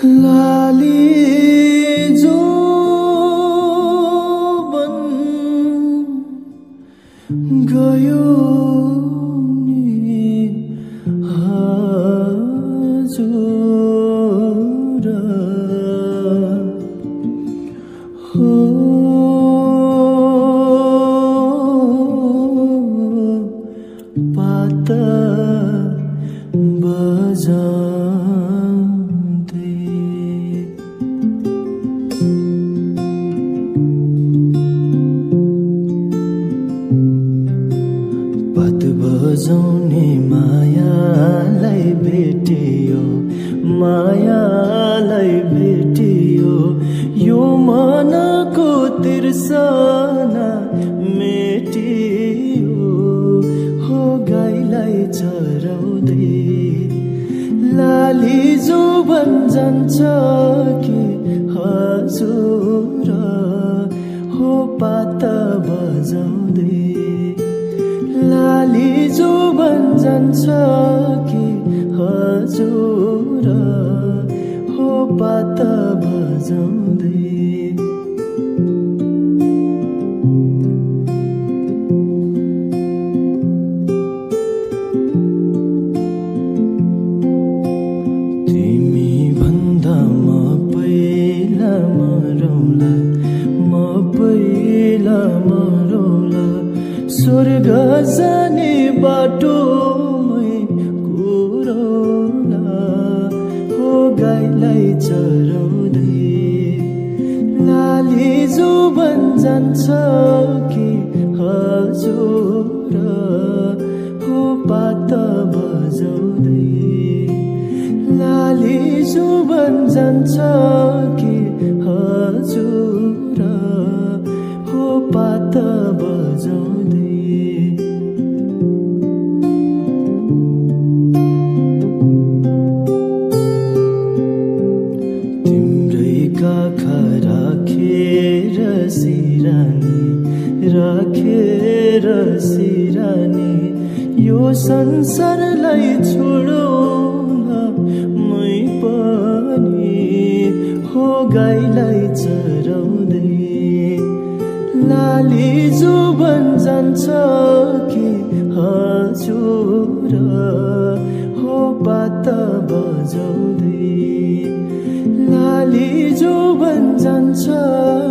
लाली जो बन गयो नि हजुर हो पाता बजाउँदै पात बजाउने मायालाई भेटियो मायालाई भेटियो यो मनको तिर्सना मेटियो हो गाईलाई चराउँदै लाली जुबन जान्छ कि हजुर हो पात बजाउँदै लाली जुबन जान्छ कि हजुर हो पात बजाउँदै स्वर्ग जाने बाटोमै कुरौला हो गाईलाई चराउँदै लाली जुबन जान्छ कि हजुर हो पात बजाउँदै लाली जुबन जान्छ कि हजुर हो पात बजाउँदै राखेर सिरानी यो संसारलाई छोडौला मै पनि हो गाईलाई चराउँदै लाली जुबन जान्छ कि हजुर हो पात बजाउँदै लाली जुबन जान्छ